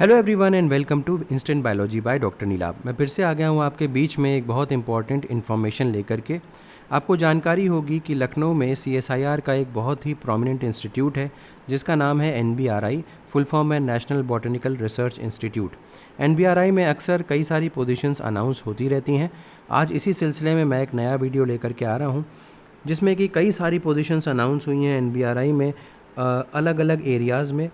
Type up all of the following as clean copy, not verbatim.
Hello everyone and welcome to instant biology by doctor Neelabh. मैं फिर से आ गया हूँ आपके बीच में एक बहुत इंपॉर्टेंट इन्फॉर्मेशन लेकर के। आपको जानकारी होगी कि लखनऊ में CSIR का एक बहुत ही प्रोमिनेंट इंस्टीट्यूट है जिसका नाम है NBRI, फुल फॉर्म है national botanical research institute. NBRI में अक्सर कई सारी पोजीशंस अनाउंस होती रहती हैं। आज इसी सिलसिले में मैं एक नया वीडियो लेकर के आ रहा हूँ जिसमें कि कई सारी पोजीशंस अनाउंस हुई हैं NBRI में अलग अलग एरियाज़ में,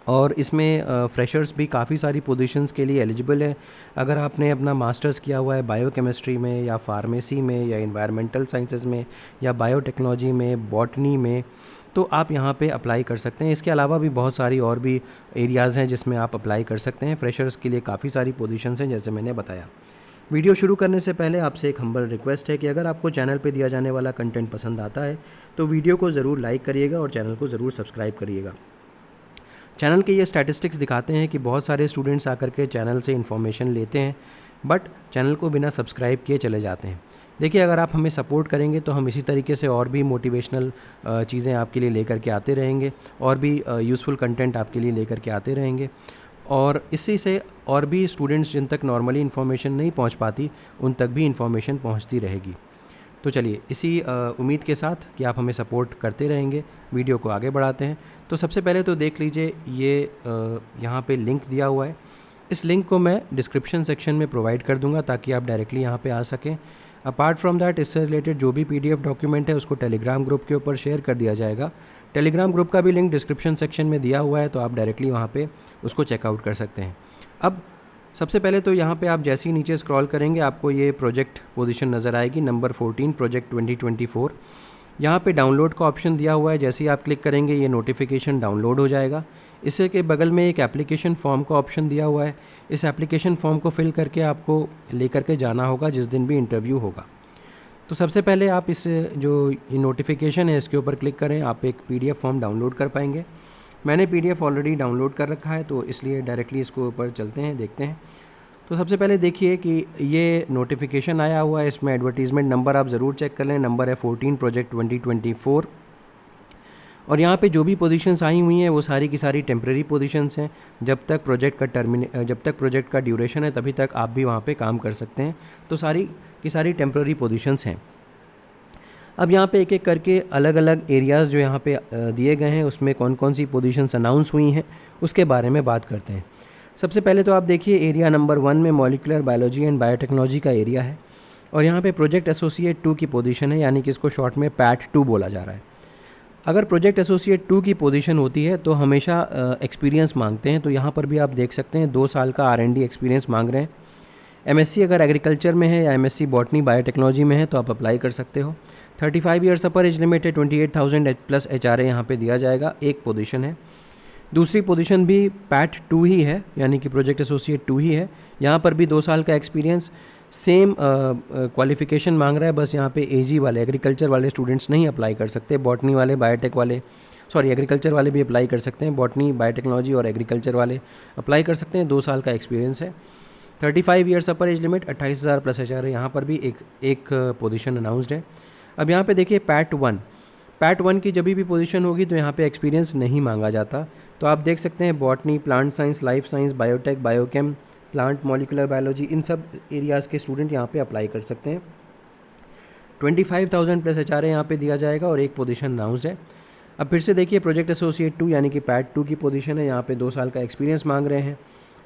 और इसमें फ्रेशर्स भी काफ़ी सारी पोजीशंस के लिए एलिजिबल है। अगर आपने अपना मास्टर्स किया हुआ है बायोकेमिस्ट्री में या फार्मेसी में या इन्वायरमेंटल साइंसेज में या बायोटेक्नोलॉजी में, बॉटनी में, तो आप यहाँ पे अप्लाई कर सकते हैं। इसके अलावा भी बहुत सारी और भी एरियाज़ हैं जिसमें आप अप्लाई कर सकते हैं। फ्रेशर्स के लिए काफ़ी सारी पोजीशंस हैं जैसे मैंने बताया। वीडियो शुरू करने से पहले आपसे एक हम्बल रिक्वेस्ट है कि अगर आपको चैनल पे दिया जाने वाला कंटेंट पसंद आता है तो वीडियो को ज़रूर लाइक करिएगा और चैनल को ज़रूर सब्सक्राइब करिएगा। चैनल के ये स्टैटिस्टिक्स दिखाते हैं कि बहुत सारे स्टूडेंट्स आकर के चैनल से इन्फॉर्मेशन लेते हैं बट चैनल को बिना सब्सक्राइब किए चले जाते हैं। देखिए, अगर आप हमें सपोर्ट करेंगे तो हम इसी तरीके से और भी मोटिवेशनल चीज़ें आपके लिए लेकर के आते रहेंगे और भी यूज़फुल कंटेंट आपके लिए लेकर के आते रहेंगे, और इसी से और भी स्टूडेंट्स जिन तक नॉर्मली इन्फॉर्मेशन नहीं पहुंच पाती उन तक भी इन्फॉर्मेशन पहुंचती रहेगी। तो चलिए, इसी उम्मीद के साथ कि आप हमें सपोर्ट करते रहेंगे वीडियो को आगे बढ़ाते हैं। तो सबसे पहले तो देख लीजिए, ये यहाँ पे लिंक दिया हुआ है। इस लिंक को मैं डिस्क्रिप्शन सेक्शन में प्रोवाइड कर दूंगा ताकि आप डायरेक्टली यहाँ पे आ सकें। अपार्ट फ्रॉम दैट, इससे रिलेटेड जो भी PDF डॉक्यूमेंट है उसको टेलीग्राम ग्रुप के ऊपर शेयर कर दिया जाएगा। टेलीग्राम ग्रुप का भी लिंक डिस्क्रिप्शन सेक्शन में दिया हुआ है, तो आप डायरेक्टली वहाँ पर उसको चेकआउट कर सकते हैं। अब सबसे पहले तो यहाँ पे आप जैसे ही नीचे स्क्रॉल करेंगे आपको ये प्रोजेक्ट पोजीशन नज़र आएगी, नंबर 14, प्रोजेक्ट 2024। यहाँ पे डाउनलोड का ऑप्शन दिया हुआ है। जैसे ही आप क्लिक करेंगे ये नोटिफिकेशन डाउनलोड हो जाएगा। इससे के बगल में एक एप्लीकेशन फॉर्म का ऑप्शन दिया हुआ है। इस एप्लीकेशन फॉर्म को फिल करके आपको लेकर के जाना होगा जिस दिन भी इंटरव्यू होगा। तो सबसे पहले आप इस जो ये नोटिफिकेशन है इसके ऊपर क्लिक करें, आप एक PDF फॉर्म डाउनलोड कर पाएंगे। मैंने PDF ऑलरेडी डाउनलोड कर रखा है तो इसलिए डायरेक्टली इसको ऊपर चलते हैं, देखते हैं। तो सबसे पहले देखिए कि ये नोटिफिकेशन आया हुआ है, इसमें एडवर्टीज़मेंट नंबर आप ज़रूर चेक कर लें। नंबर है 14, प्रोजेक्ट 2024। और यहाँ पे जो भी पोजीशंस आई हुई हैं वो सारी की सारी टेम्प्रेरी पोजीशंस हैं। जब तक प्रोजेक्ट का ड्यूरेशन है तभी तक आप भी वहाँ पे काम कर सकते हैं। तो सारी की सारी टेम्प्रेरी पोजीशंस हैं। अब यहाँ पे एक एक करके अलग अलग एरियाज़ जो यहाँ पे दिए गए हैं उसमें कौन कौन सी पोजीशंस अनाउंस हुई हैं उसके बारे में बात करते हैं। सबसे पहले तो आप देखिए, एरिया नंबर 1 में मॉलिक्यूलर बायोलॉजी एंड बायोटेक्नोलॉजी का एरिया है और यहाँ पे प्रोजेक्ट एसोसिएट 2 की पोजीशन है, यानी कि इसको शॉर्ट में PAT2 बोला जा रहा है। अगर प्रोजेक्ट एसोसिएट 2 की पोजीशन होती है तो हमेशा एक्सपीरियंस मांगते हैं। तो यहाँ पर भी आप देख सकते हैं 2 साल का R&D एक्सपीरियंस मांग रहे हैं। MSc अगर एग्रीकल्चर में है या MSc बॉटनी बायोटेक्नोलॉजी में है तो आप अप्लाई कर सकते हो। 35 ईयर्स अपर एज लिमिट है, 28,000 प्लस HRA यहाँ पे दिया जाएगा। एक पोजीशन है। दूसरी पोजीशन भी PAT2 ही है, यानी कि प्रोजेक्ट एसोसिएट 2 ही है। यहाँ पर भी 2 साल का एक्सपीरियंस, सेम क्वालिफिकेशन मांग रहा है। बस यहाँ पे AG वाले, एग्रीकल्चर वाले स्टूडेंट्स नहीं अप्लाई कर सकते। बॉटनी वाले, बायोटेक वाले, एग्रीकल्चर वाले भी अप्लाई कर सकते हैं। बॉटनी, बायोटेक्नोलॉजी और एग्रीकल्चर वाले अप्लाई कर सकते हैं। 2 साल का एक्सपीरियंस है। 35 ईयर्स अपर एज लिमिट, 28,000 प्लस HRA। यहाँ पर भी एक पोजीशन अनाउंसड है। अब यहाँ पे देखिए PAT1 की जब भी पोजीशन होगी तो यहाँ पे एक्सपीरियंस नहीं मांगा जाता। तो आप देख सकते हैं botany, plant science, life science, biotech, biochem, plant molecular biology, इन सब एरियाज़ के स्टूडेंट यहाँ पे अप्लाई कर सकते हैं। 25,000 प्लस HRA यहाँ पे दिया जाएगा और एक पोजीशन अनाउंस्ड है। अब फिर से देखिए, प्रोजेक्ट एसोसिएट 2 यानी कि PAT2 की पोजीशन है। यहाँ पे 2 साल का एक्सपीरियंस मांग रहे हैं।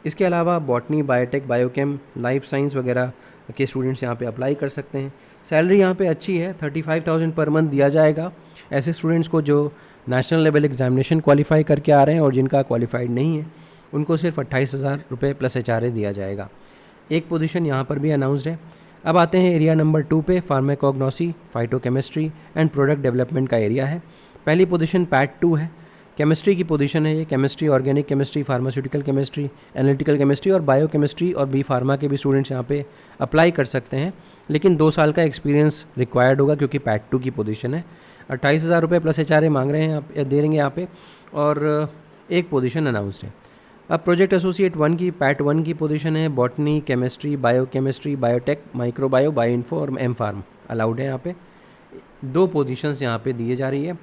इसके अलावा botany, biotech, biochem, life science वगैरह के स्टूडेंट्स यहाँ पे अप्लाई कर सकते हैं। सैलरी यहाँ पे अच्छी है, 35,000 पर मंथ दिया जाएगा ऐसे स्टूडेंट्स को जो नेशनल लेवल एग्जामिनेशन क्वालिफाई करके आ रहे हैं, और जिनका क्वालिफाइड नहीं है उनको सिर्फ 28,000 रुपये प्लस HRA दिया जाएगा। एक पोजीशन यहाँ पर भी अनाउंस्ड है। अब आते हैं एरिया नंबर 2 पे, pharmacognosy, phytochemistry and product development का एरिया है। पहली पोजीशन PAT2 है। केमिस्ट्री की पोजीशन है ये। Chemistry, organic chemistry, pharmaceutical chemistry, analytical chemistry और बायोकेमिस्ट्री और बी फार्मा के भी स्टूडेंट्स यहाँ पे अप्लाई कर सकते हैं, लेकिन 2 साल का एक्सपीरियंस रिक्वायर्ड होगा क्योंकि PAT2 की पोजीशन है। 28,000 रुपये प्लस HRA मांग रहे हैं, दे देंगे यहाँ पे, और एक पोजीशन अनाउंस्ड है। अब प्रोजेक्ट एसोसिएट 1 की PAT1 की पोजीशन है। Botany, chemistry, biochemistry, biotech, microbio, bioinfo और M-Pharm अलाउड है। यहाँ पे 2 पोजीशंस यहाँ पे दिए जा रही है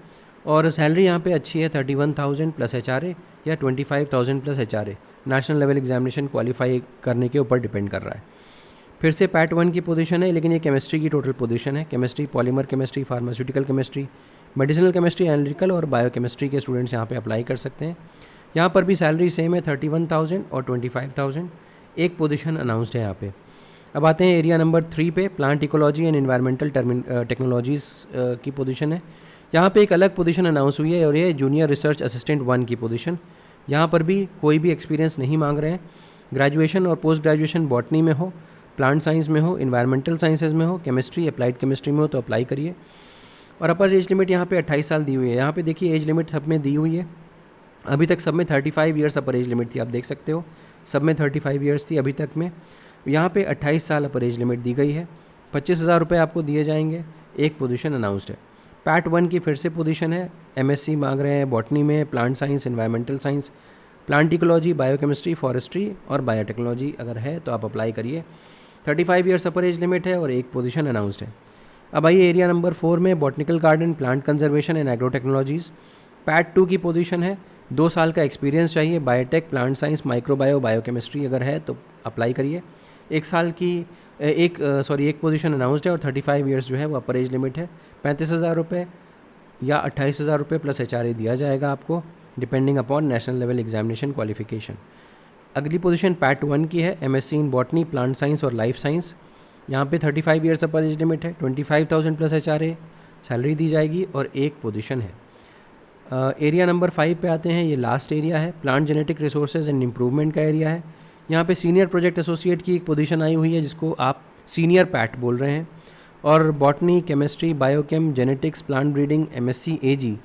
और सैलरी यहाँ पे अच्छी है, 31,000 प्लस HRA या 25,000 plus HRA। National level examination qualify करने के ऊपर डिपेंड कर रहा है। फिर से पैट 1 की पोजीशन है, लेकिन ये केमिस्ट्री की टोटल पोजीशन है। Chemistry, polymer chemistry, pharmaceutical chemistry, medicinal chemistry, analytical और बायोकेमिस्ट्री के स्टूडेंट्स यहाँ पे अप्लाई कर सकते हैं। यहाँ पर भी सैलरी सेम है, 31,000 और 25,000। एक पोजीशन अनाउंस्ड है यहाँ पे। अब आते हैं एरिया नंबर 3 पे, plant ecology and environmental technologies की पोजीशन है। यहाँ पे एक अलग पोजीशन अनाउंस हुई है और ये जूनियर रिसर्च असिस्टेंट 1 की पोजीशन। यहाँ पर भी कोई भी एक्सपीरियंस नहीं मांग रहे हैं। ग्रेजुएशन और पोस्ट ग्रेजुएशन बॉटनी में हो, प्लांट साइंस में हो, इन्वायरमेंटल साइंसेज में हो, केमिस्ट्री, अप्लाइड केमिस्ट्री में हो तो अप्लाई करिए। और अपर एज लिमिट यहाँ पे 28 साल दी हुई है। यहाँ पे देखिए एज लिमिट सब में दी हुई है। अभी तक सब में 35 ईयर्स अपर एज लिमिट थी, आप देख सकते हो सब में 35 ईयर्स थी अभी तक में। यहाँ पे 28 साल अपर एज लिमिट दी गई है। 25,000 रुपये आपको दिए जाएंगे। एक पोजीशन अनाउंस्ड है। पैट 1 की फिर से पोजीशन है। एमएससी मांग रहे हैं बॉटनी में, plant science, environmental science, plant ecology, biochemistry, forestry और बायोटेक्नोलॉजी अगर है तो आप अप्लाई करिए। 35 ईयर्स अपर एज लिमिट है और एक पोजीशन अनाउंस्ड है। अब आइए एरिया नंबर 4 में, botanical garden, plant conservation and agro technologies. PAT 2 की पोजीशन है। 2 साल का एक्सपीरियंस चाहिए। Biotech, plant science, microbio, biochemistry अगर है तो अप्लाई करिए। एक पोजीशन अनाउंस्ड है और 35 ईयर्स जो है वो अपर एज लिमिट है। 35,000 रुपये या 28,000 रुपये प्लस HRA दिया जाएगा आपको, depending upon national level examination qualification. अगली पोजीशन पैट 1 की है, MSc in botany, plant science और लाइफ साइंस। यहाँ पे 35 ईयर्स अपर एज लिमिट है। 25,000 प्लस HRA सैलरी दी जाएगी और एक पोजीशन है। एरिया नंबर 5 पे आते हैं। ये लास्ट एरिया है, plant genetic resources and improvement का एरिया है। यहाँ पे सीनियर प्रोजेक्ट एसोसिएट की एक पोजीशन आई हुई है जिसको आप सीनियर पैट बोल रहे हैं। और botany, chemistry, biochem, genetics, plant breeding, MSc AG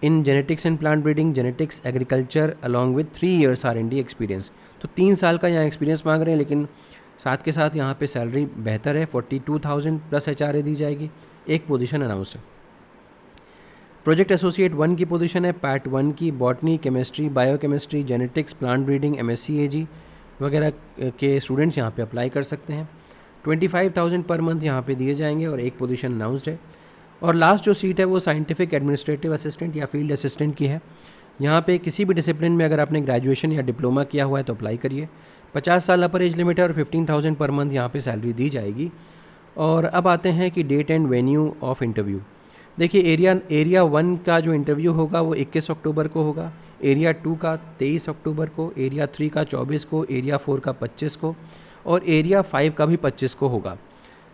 in genetics and plant breeding, genetics, agriculture along with 3 years R&D experience. तो 3 साल का यहाँ एक्सपीरियंस मांग रहे हैं, लेकिन साथ के साथ यहाँ पे सैलरी बेहतर है। 42,000 प्लस HRA दी जाएगी। एक पोजीशन अनाउंस्ड है। प्रोजेक्ट एसोसिएट 1 की पोजीशन है। पैट 1 की botany, chemistry, biochemistry, genetics, plant breeding, MSc AG वगैरह के स्टूडेंट्स यहाँ पे अप्लाई कर सकते हैं। 25,000 पर मंथ यहाँ पे दिए जाएंगे और एक पोजीशन अनाउंस्ड है। और लास्ट जो सीट है वो साइंटिफिक एडमिनिस्ट्रेटिव असिस्टेंट या फील्ड असिस्टेंट की है। यहाँ पे किसी भी डिसिप्लिन में अगर आपने ग्रेजुएशन या डिप्लोमा किया हुआ है तो अप्लाई करिए। 50 साल अपर एज लिमिट है और 15,000 पर मंथ यहाँ पे सैलरी दी जाएगी। और अब आते हैं कि date and venue of interview. देखिए एरिया 1 का जो इंटरव्यू होगा वो 21 अक्टूबर को होगा, एरिया 2 का 23 अक्टूबर को, एरिया 3 का 24 को, एरिया 4 का 25 को और एरिया 5 का भी 25 को होगा।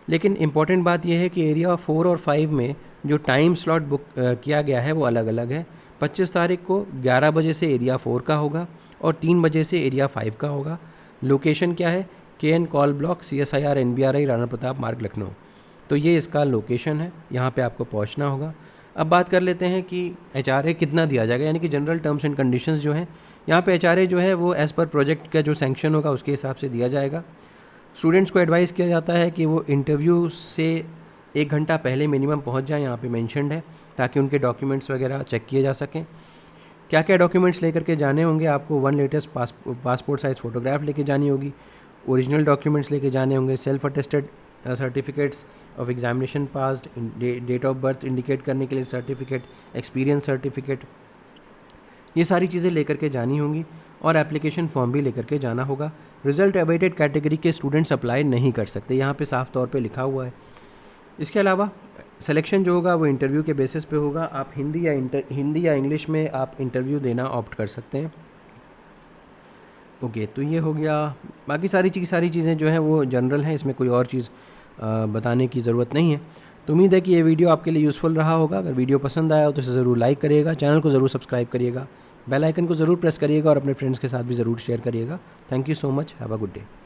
लेकिन इम्पॉर्टेंट बात यह है कि एरिया 4 और 5 में जो टाइम स्लॉट बुक किया गया है वो अलग अलग है। 25 तारीख को 11 बजे से एरिया 4 का होगा और 3 बजे से एरिया 5 का होगा। लोकेशन क्या है? KN call block, CSIR NBRI, Rana Pratap मार्ग, लखनऊ। तो ये इसका लोकेशन है, यहाँ पे आपको पहुँचना होगा। अब बात कर लेते हैं कि HRA कितना दिया जाएगा, यानी कि जनरल टर्म्स एंड कंडीशंस जो हैं यहाँ पे HRA जो है वो एज़ पर प्रोजेक्ट का जो सैंक्शन होगा उसके हिसाब से दिया जाएगा। स्टूडेंट्स को एडवाइस किया जाता है कि वो इंटरव्यू से 1 घंटा पहले मिनिमम पहुँच जाएँ, यहाँ पे मेंशन्ड है, ताकि उनके डॉक्यूमेंट्स वगैरह चेक किए जा सकें। क्या क्या डॉक्यूमेंट्स लेकर के जाने होंगे आपको? 1 लेटेस्ट पासपोर्ट साइज़ फ़ोटोग्राफ लेके जानी होगी, ओरिजिनल डॉक्यूमेंट्स लेके जाने होंगे, self attested certificates of examination passed, date of birth indicate करने के लिए सर्टिफिकेट, एक्सपीरियंस सर्टिफिकेट, ये सारी चीज़ें लेकर के जानी होंगी और एप्लीकेशन फॉर्म भी लेकर के जाना होगा। रिजल्ट अवेटेड कैटेगरी के स्टूडेंट्स अप्लाई नहीं कर सकते, यहाँ पे साफ तौर पे लिखा हुआ है। इसके अलावा सिलेक्शन जो होगा वो इंटरव्यू के बेसिस पे होगा। आप हिंदी या इंग्लिश में आप इंटरव्यू देना ऑप्ट कर सकते हैं। ओके, तो ये हो गया। बाकी सारी चीज़ें जो हैं वो जनरल हैं, इसमें कोई और चीज़ बताने की ज़रूरत नहीं है। तो उम्मीद है कि ये वीडियो आपके लिए यूज़फुल रहा होगा। अगर वीडियो पसंद आया हो तो इसे ज़रूर लाइक करिएगा, चैनल को ज़रूर सब्सक्राइब करिएगा, बेल आइकन को ज़रूर प्रेस करिएगा और अपने फ्रेंड्स के साथ भी ज़रूर शेयर करिएगा। Thank you so much, have a good day.